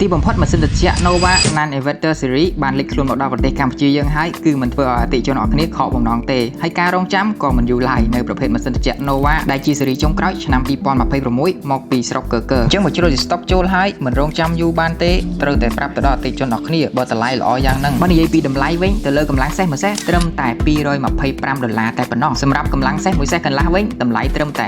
ទីបំផុតម៉ាស៊ីនត្រជាក់ Nova Nan Inverter Series បានលេចខ្លួនមកដល់ប្រទេសកម្ពុជាយើងហើយគឺមិនធ្វើឲ្យអតិថិជនអរគ្នាខកបំណងទេហើយការរងចាំក៏មិនយូរឡើយនៅប្រភេទម៉ាស៊ីនត្រជាក់ Nova ដែលជាស៊េរីចុងក្រោយឆ្នាំ2026មកពីស្រុកកើអញ្ចឹងមកជ្រុលស្តុកចូលហើយមិនរងចាំយូរបានទេត្រូវតែប្រាប់ទៅដល់អតិថិជនអរគ្នាបើតម្លៃល្អយ៉ាងហ្នឹងបើនិយាយពីតម្លៃវិញទៅលើកម្លាំងសេសមួយសេសត្រឹមតែ$225តែប៉ុណ្ណោះសម្រាប់កម្លាំងសេសមួយសេសកន្លះវិញតម្លៃត្រឹមតែ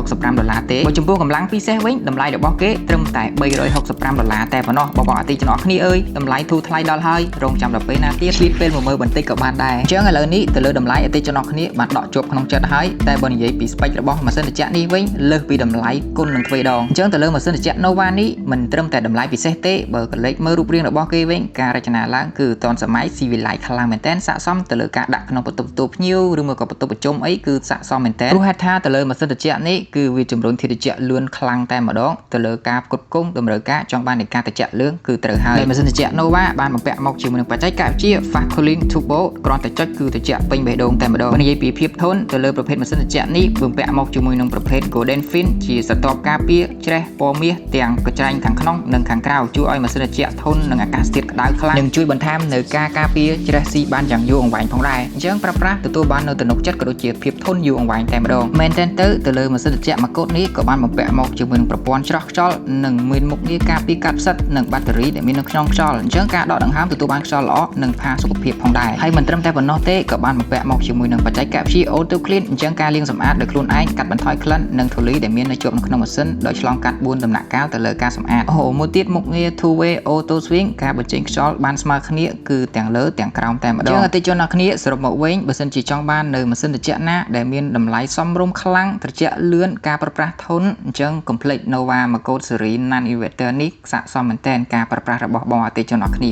$265ទេបើចំពោះកម្លាំងពីរសេសវិញតម្លៃរបស់គេត្រឹមតែ$365តែប៉ុណ្ណោះបងប្អូនអតិថិជនអរគ្នាអើយតម្លៃធូរថ្លៃដល់ហើយរងចាំដល់ពេលណាទៀតឆ្លៀតពេលមកមើលបន្តិចក៏បានដែរអញ្ចឹងឥឡូវនេះទៅលើតម្លៃអតិថិជនអរគ្នាបានដកជាប់ក្នុងចិត្តហើយតែបើនិយាយពីស្ពេករបស់ម៉ាស៊ីនត្រជាក់នេះវិញលើសពីតម្លៃគុណនឹងទ្វេដងអញ្ចឹងទៅលើម៉ាស៊ីនត្រជាក់ Nova នេះមិនត្រឹមតែតម្លៃពិសេសទេបើកលេចមើលរូបរាងរបស់គេវិញការរចនាឡើងគឺទាន់សម័យស៊ីវិល័យខ្លាំងមែនតើស័ក្តិសមទៅលើការដាក់ក្នុងបន្ទប់ទទួលភ្ញៀវឬមកក៏បន្ទប់ប្រជុំអីគឺស័ក្តិសមមែនតើព្រោះហេតុថាទៅលើម៉ាស៊ីនត្រជាក់នេះគឺវាជំរុញធាតុត្រជាក់លឿនខ្លាំងតែម្ដងទៅលើការផ្គត់ផ្គង់តម្រូវការចង់បាននៃការត្រជាក់លឿនគឺត្រូវហើយម៉ាស៊ីនត្រជាក់ Nova បានបំពាក់មកជាមួយនឹងបច្ចេកវិទ្យា Fast Cooling Turbo គ្រាន់តែចុចគឺត្រជាក់ពេញបេះដូងតែម្ដងនិយាយពីភាពធន់ទៅលើប្រភេទម៉ាស៊ីនត្រជាក់នេះបំពាក់មកជាមួយនឹងប្រភេទ Golden Fin ជាស្រទាប់ការពារច្រេះពណ៌មាសទាំងកញ្ច្រែងខាងក្នុងនិងខាងក្រៅជួយឲ្យម៉ាស៊ីនត្រជាក់ធន់នឹងអាកាសធាតុក្តៅខ្លាំងនិងជួយបន្ថែមនៅការការពារច្រេះស៊ីបានយ៉ាងយូរអង្វែងផងដែរអញ្ចឹងប្រើប្រាស់ទទួលបាននៅទំនុកចិត្តក៏ដូចជាភាពធន់យូរអង្វែងតែម្ដងមែនទែនទៅលើម៉ាស៊ីនត្រជាក់មួយកូដនេះក៏បានបំពាក់មកជាមួយនឹងប្រព័ន្ធច្រោះខ្យល់និងមានមុខងារការពារកាត់ផ្សិតនិងបាក់តេរីដែលមាននៅក្នុងខ្យល់អញ្ចឹងការដកដង្ហើមទទួលបានខ្យល់ល្អនិងផាសុខភាពផងដែរហើយមិនត្រឹមតែប៉ុណ្ណោះទេក៏បានបំពាក់មកជាមួយនឹងបច្ចេកវិទ្យា Auto Clean អញ្ចឹងការលាងសម្អាតដោយខ្លួនឯងកាត់បន្ថយក្លិននិងធូលីដែលមាននៅជាប់នៅក្នុងម៉ាស៊ីនដោយឆ្លងកាត់4ដំណាក់កាលទៅលើការសម្អាតមួយទៀតមុខងារ Two Way Auto Swing ការបញ្ចេញខ្យល់បានស្មើគ្នាគឺទាំងលើទាំងក្រោមតែម្ដងអញ្ចឹងអតិថិជនអ្នកគ្នាសរុបមកវិញបើសិនជាចង់បាននៅម៉ាស៊ីនត្រជាក់ណាដែលមានតម្លៃសមរម្យខ្លាំងត្រជាក់លឿនការប្រើប្រាស់ធន់អញ្ចឹង Complete Nova មួយកូដស៊េរី Nan Inverter នេះស័ក្តិសមមែនទែនការប្រើប្រាស់របស់បងអតិថិជនអ្នកគ្នា